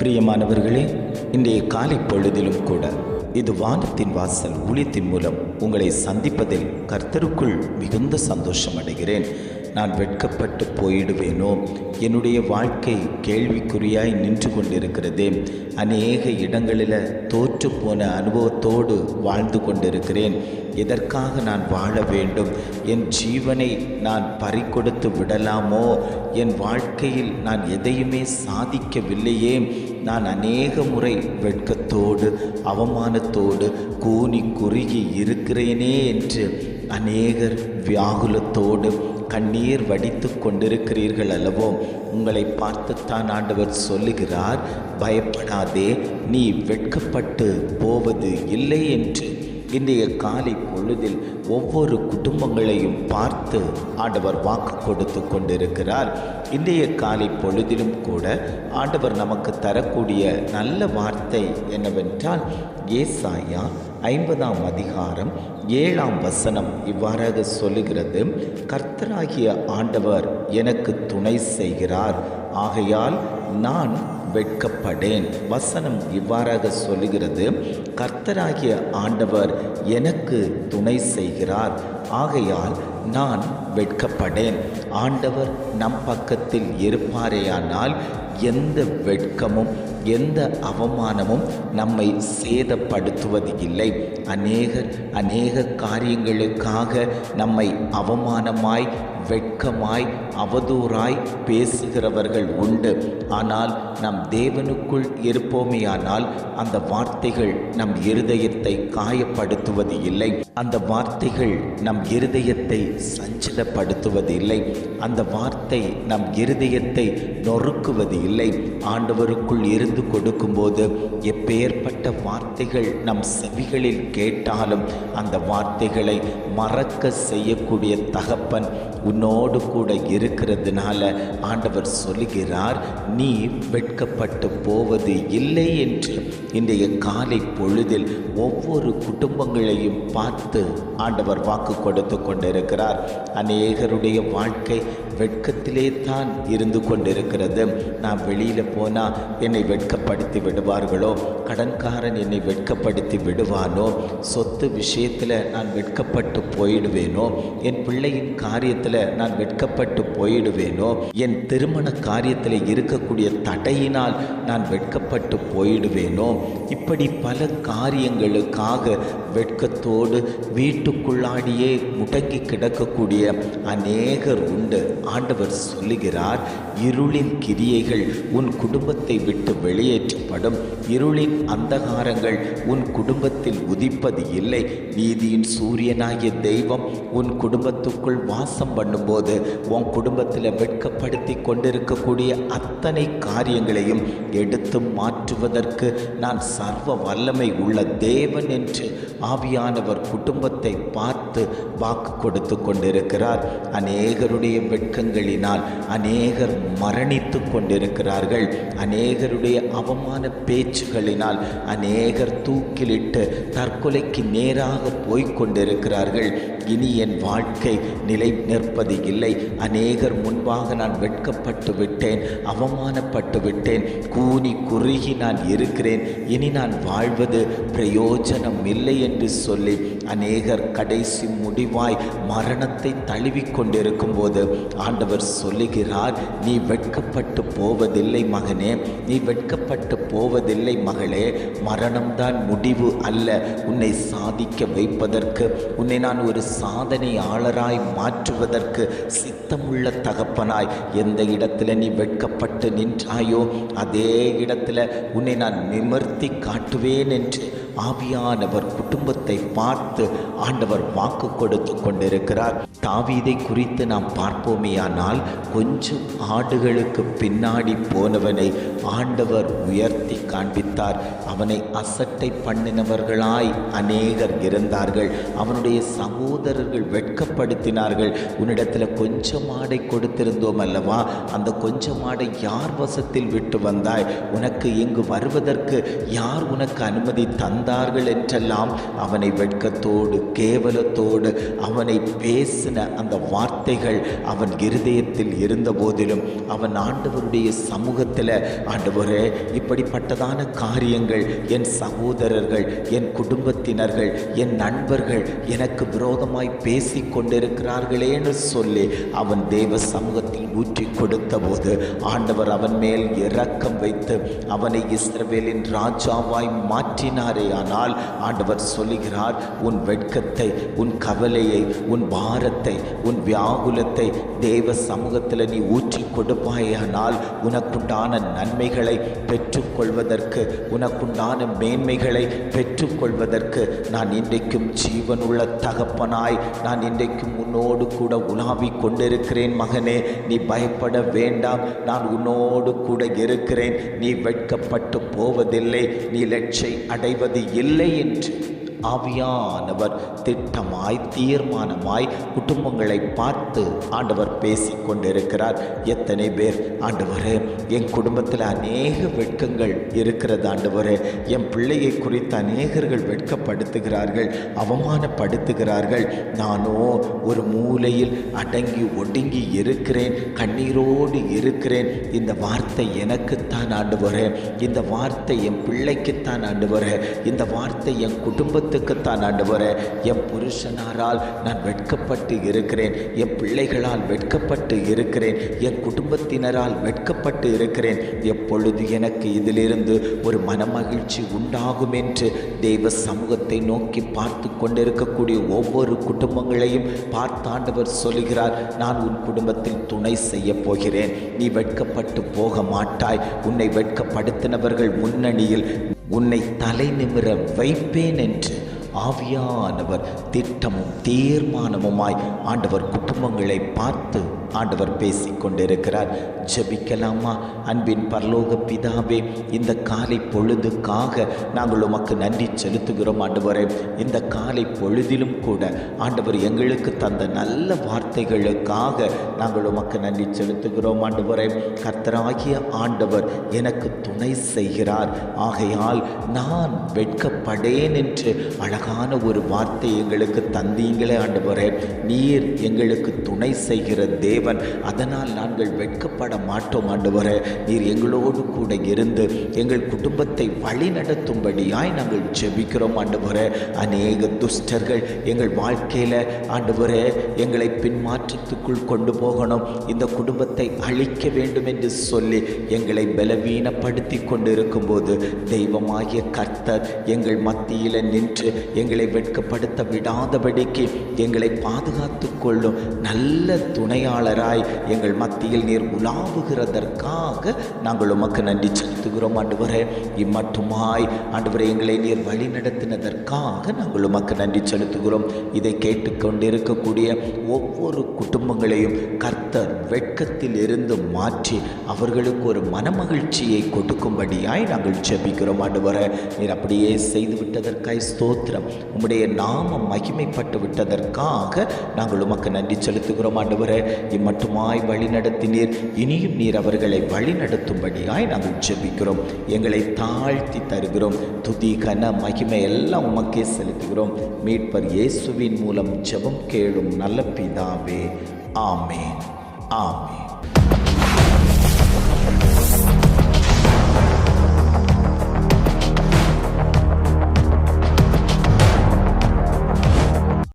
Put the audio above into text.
பிரியமானவர்களே, இன்றைய காலை பொழுதிலும் கூட இது வானத்தின் வாசல் ஊழியத்தின் மூலம் உங்களை சந்திப்பதில் கர்த்தருக்குள் மிகுந்த சந்தோஷம் அடைகிறேன். நான் வெட்கப்பட்டு போயிடுவேனோ, என்னுடைய வாழ்க்கை கேள்விக்குறியாய் நின்று கொண்டிருக்கிறதே, அநேக இடங்களில் தோற்று போன அனுபவத்தோடு வாழ்ந்து கொண்டிருக்கிறேன். எதற்காக நான் வாழ வேண்டும்? என் ஜீவனை நான் பறிகொடுத்து விடலாமோ? என் வாழ்க்கையில் நான் எதையுமே சாதிக்கவில்லையே. நான் அநேக முறை வெட்கத்தோடு அவமானத்தோடு கூனி குறுகி இருக்கிறேனே என்று அநேகர் வியாகுலத்தோடு கண்ணீர் வடித்து கொண்டிருக்கிறீர்கள் அல்லவோ? உங்களை பார்த்துத்தான் ஆண்டவர் சொல்லுகிறார், பயப்படாதே, நீ வெட்கப்பட்டு போவது இல்லை என்று. இன்றைய காலை பொழுதில் ஒவ்வொரு குடும்பங்களையும் பார்த்து ஆண்டவர் வாக்கு கொடுத்து கொண்டிருக்கிறார். இன்றைய காலை பொழுதிலும் கூட ஆண்டவர் நமக்கு தரக்கூடிய நல்ல வார்த்தை என்னவென்றால், ஏசாயா 50ஆம் அதிகாரம் 7ஆம் வசனம் இவ்வாறாக சொல்லுகிறது, கர்த்தராகிய ஆண்டவர் எனக்கு துணை செய்கிறார், ஆகையால் நான் வெட்கப்படேன். வசனம் இவ்வாறாக சொல்லுகிறது, கர்த்தராகிய ஆண்டவர் எனக்கு துணை செய்கிறார், ஆகையால் நான் வெட்கப்படேன். ஆண்டவர் நம் பக்கத்தில் இருப்பாரேயானால் எந்த வெட்கமும் எந்த அவமானமும் நம்மை சேதப்படுத்துவது இல்லை. அநேக காரியங்களுக்காக நம்மை அவமானமாய் வெட்கமாய் அவதூறாய் பேசுகிறவர்கள் உண்டு. ஆனால் நம் தேவனுக்குள் இருப்போமேயானால் அந்த வார்த்தைகள் நம் இருதயத்தை காயப்படுத்துவது இல்லை. அந்த வார்த்தைகள் நம் இருதயத்தை சஞ்சலப்படுத்துவது இல்லை. அந்த வார்த்தை நம் இருதயத்தை நொறுக்குவது இல்லை. ஆண்டவருக்குள் இருந்து கொடுக்கும்போது எப்பேற்பட்ட வார்த்தைகள் நம் செவிகளில் கேட்டாலும் அந்த வார்த்தைகளை மறக்க செய்யக்கூடிய தகப்பன் உன்னோடு கூட இருக்கிறதுனால ஆண்டவர் சொல்லுகிறார், நீ வெட்கப்பட்டு போவது இல்லை என்று. இன்றைய காலை பொழுதில் ஒவ்வொரு குடும்பங்களையும் பார்த்து ஆண்டவர் வாக்கு கொடுத்து கொண்டிருக்கிறார். அநேகருடைய வாழ்க்கை வெட்கத்திலே தான் இருந்து கொண்டிருக்கிறது. நான் வெளியில் போனால் என்னை வெட்கப்படுத்தி விடுவார்களோ, கடன்காரன் என்னை வெட்கப்படுத்தி விடுவானோ, சொத்து விஷயத்தில் நான் வெட்கப்பட்டு போயிடுவேனோ, என் பிள்ளையின் காரியத்தில் நான் வெட்கப்பட்டு போயிடுவேனோ, என் திருமண காரியத்தில் இருக்கக்கூடிய தடையினால் நான் வெட்கப்பட்டு போயிடுவேனோ, இப்படி பல காரியங்களுக்காக வெட்கத்தோடு வீட்டுக்குள்ளாடியே முடங்கி கிடக்கக்கூடிய அநேகர் உண்டு. ஆண்டவர் சொல்லுகிறார், இருளின் கிரியைகள் உன் குடும்பத்தை விட்டு வெளியேற்றப்படும். இருளின் அந்தகாரங்கள் உன் குடும்பத்தில் உதிப்பது இல்லை. நீதியின் சூரியனாகிய தெய்வம் உன் குடும்பத்துக்குள் வாசம் பண்ணும்போது உன் குடும்பத்தில் வெட்கப்படுத்தி கொண்டிருக்கக்கூடிய அத்தனை காரியங்களையும் எடுத்து மாற்றுவதற்கு நான் சர்வ வல்லமை உள்ள தேவன் என்று ஆவியானவர் குடும்பத்தை பார்த்து வாக்கு கொடுத்து கொண்டிருக்கிறார். அநேகருடைய வெட்கங்களினால் அநேகர் மரணித்து கொண்டிருக்கிறார்கள். அநேகருடைய அவமான பேச்சுகளினால் அநேகர் தூக்கிலிட்டு தற்கொலைக்கு நேராக போய்கொண்டிருக்கிறார்கள். இனி என் வாழ்க்கை நிலை நிற்பது இல்லை. அநேகர் முன்பாக நான் வெட்கப்பட்டு விட்டேன், அவமானப்பட்டு விட்டேன், கூனி குறுகி நான் இருக்கிறேன், இனி நான் வாழ்வது பிரயோஜனம் இல்லை என்று சொல்லி அநேகர் கடைசி முடிவாய் மரணத்தை தழுவிக்கொண்டிருக்கும் போது ஆண்டவர் சொல்லுகிறார், நீ வெட்கப்பட்டு போவதில்லை மகனே, நீ வெட்கப்பட்டு போவதில்லை மகளே. மரணம்தான் முடிவு அல்ல. உன்னை சாதிக்க வைப்பதற்கு, உன்னை நான் ஒரு சாதனையாளராய் மாற்றுவதற்கு சித்தமுள்ள தகப்பனாய் எந்த இடத்துல நீ வெட்கப்பட்டு நின்றாயோ அதே இடத்துல உன்னை நான் நிமிர்த்தி காட்டுவேன் என்று ஆவியானவர் குடும்பத்தை பார்த்து ஆண்டவர் வாக்கு கொடுத்து கொண்டிருக்கிறார். தாவீதை குறித்து நாம் பார்ப்போமேயானால், கொஞ்சம் ஆடுகளுக்கு பின்னாடி போனவனை ஆண்டவர் உயர்த்தி காண்பித்தார். அவனை அசட்டை பண்ணினவர்களாய் அநேகர் இருந்தார்கள். அவனுடைய சகோதரர்கள் வெட்கப்படுத்தினார்கள். உன்னிடத்தில் கொஞ்சம் ஆடை கொடுத்திருந்தோம் அல்லவா, அந்த கொஞ்சம் ஆடை யார் வசத்தில் விட்டு வந்தாய்? உனக்கு இங்கு வருவதற்கு யார் உனக்கு அனுமதி தந்தார் நடந்தார்கள் என்றெல்லாம் அவனை வெட்கத்தோடு கேவலத்தோடு அவனை பேசின அந்த வார்த்தைகள் அவன் இருதயத்தில் இருந்த போதிலும் அவன் ஆண்டவருடைய சமூகத்தில், ஆண்டவரே, இப்படிப்பட்டதான காரியங்கள் என் சகோதரர்கள், என் குடும்பத்தினர்கள், என் நண்பர்கள் எனக்கு விரோதமாய் பேசி கொண்டிருக்கிறார்களேன்னு சொல்லி அவன் தேவ சமூகத்தில் ஊற்றி கொடுத்த போது ஆண்டவர் அவன் மேல் இரக்கம் வைத்து அவனை இஸ்ரவேலின் ராஜாவாய் மாற்றினாரே. ஆனால் ஆண்டவர் சொல்லுகிறார், உன் வெட்கத்தை, உன் கவலையை, உன் பாரத்தை, உன் வியாகுலத்தை தேவ சமூகத்தில் நீ ஊற்றி கொடுப்பாயானால் உனக்குண்டான நன்மைகளை பெற்றுக்கொள்வதற்கு, உனக்குண்டான மேன்மைகளை பெற்றுக்கொள்வதற்கு நான் இன்றைக்கும் ஜீவனுள்ள தகப்பனாய் நான் இன்றைக்கும் உன்னோடு கூட உலாவிக் கொண்டிருக்கிறேன். மகனே, நீ பயப்பட வேண்டாம், நான் உன்னோடு கூட இருக்கிறேன். நீ வெட்கப்பட்டு போவதில்லை, நீ லட்சை அடைவது இல்லை என்று ஆவியானவர் திட்டமாய் தீர்மானமாய் குடும்பங்களை பார்த்து ஆண்டவர் பேசி கொண்டிருக்கிறார். எத்தனை பேர், ஆண்டவரே, என் குடும்பத்தில் அநேக வெட்கங்கள் இருக்கிறது, ஆண்டவரே, என் பிள்ளையை குறித்து அநேகர்கள் வெட்கப்படுத்துகிறார்கள், அவமானப்படுத்துகிறார்கள், நானோ ஒரு மூலையில் அடங்கி ஒடுங்கி இருக்கிறேன், கண்ணீரோடு இருக்கிறேன். இந்த வார்த்தை எனக்குத்தான் ஆண்டவரே, இந்த வார்த்தை என் பிள்ளைக்குத்தான் ஆண்டவரே, இந்த வார்த்தை என் குடும்பத்துக்குத்தான் ஆண்டவரே. என் புருஷனாரால் நான் வெட்கப்பட்டு இருக்கிறேன், என் பிள்ளைகளால் வெட்கப்பட்டு இருக்கிறேன், என் குடும்பத்தினரால் வெட்கப்பட்டு இருக்கிறேன். எப்பொழுது எனக்கு இதிலிருந்து ஒரு மனமகிழ்ச்சி உண்டாகும் என்று தெய்வ சமூகத்தை நோக்கி பார்த்து கொண்டிருக்கக்கூடிய ஒவ்வொரு குடும்பங்களையும் பார்த்து ஆண்டவர் சொல்லுகிறார், நான் உன் குடும்பத்தில் துணை செய்ய போகிறேன். நீ வெட்கப்பட்டு போக மாட்டாய். உன்னை வெட்கப்படுத்தினவர்கள் முன்னணியில் உன்னை தலை நிமிர வைப்பேன் என்று ஆவியானவர் திட்டமும் தீர்மானமுமாய் ஆண்டவர் குடும்பங்களை பார்த்து ஆண்டவர் பேசி கொண்டிருக்கிறார். ஜெபிக்கலாமா? அன்பின் பரலோக பிதாவே, இந்த காலை பொழுதுக்காக நாங்கள் உமக்கு நன்றி செலுத்துகிறோம் ஆண்டவரே. இந்த காலை பொழுதிலும் கூட ஆண்டவர் எங்களுக்கு தந்த நல்ல வார்த்தைகளுக்காக நாங்கள் உமக்கு நன்றி செலுத்துகிறோம் ஆண்டவரே. கர்த்தராகிய ஆண்டவர் எனக்கு துணை செய்கிறார், ஆகையால் நான் வெட்கப்படேன் என்று அழகான ஒரு வார்த்தை எங்களுக்கு தந்தீங்களே ஆண்டவரே. நீர் எங்களுக்கு துணை செய்கிற தேவன், அதனால் நாங்கள் வெட்கப்பட மாட்டோம் ஆண்டவரே. நீர் எங்களோடு கூட இருந்து எங்கள் குடும்பத்தை வழி நடத்தும்படியாய் நாங்கள் ஜெபிக்கிறோம் ஆண்டவரே. அநேக துஷ்டர்கள் எங்கள் வாழ்க்கையில் ஆண்டவரே எங்களை பின்மாற்றத்துக்குள் கொண்டு போகணும், இந்த குடும்பத்தை அழிக்க வேண்டும் என்று சொல்லி எங்களை பலவீனப்படுத்தி கொண்டிருக்கும் போது தெய்வமாகிய கர்த்தர் எங்கள் மத்தியில் நின்று எங்களை வெட்கப்படுத்த விடாதபடிக்கு எங்களை பாதுகாத்து கொள்ளும் நல்ல துணையாளராய் எங்கள் மத்தியில் நீர் உலாவுகிறதற்காக நாங்கள் உமக்கு நன்றி செலுத்துகிறோம் ஆண்டவரே. இம்மட்டுமாய் ஆண்டவரே எங்களை நீர் வழி நடத்தினதற்காக நாங்கள் உமக்கு நன்றி செலுத்துகிறோம். இதை கேட்டுக்கொண்டிருக்கக்கூடிய ஒவ்வொரு குடும்பங்களையும் கர்த்தர் வெட்கத்தில் இருந்து மாற்றி அவர்களுக்கு ஒரு மனமகிழ்ச்சியை கொடுக்கும்படியாய் நாங்கள் ஜெபிக்கிறோம் ஆண்டவரே. நீர் அப்படியே செய்து விட்டதற்காய் ஸ்தோத்திரம். உம்முடைய நாமம் மகிமைப்பட்டு விட்டதற்காக நாங்கள் உமக்கு நன்றி செலுத்துகிறோம் ஆண்டவரே. இம்மட்டுமாய் வழி நடத்தினீர், இனியும் நீர் அவர்களை வழி நடத்தும்படியாய் நாங்கள் ஜெபிக்கிறோம். எங்களை தாழ்த்தி தருகிறோம். துதி கன மகிமை எல்லாம் உமக்கே செலுத்துகிறோம். மீட்பர் இயேசுவின் மூலம் ஜெபம் கேளும் நல்ல பிதாவே. ஆமேன், ஆமேன்.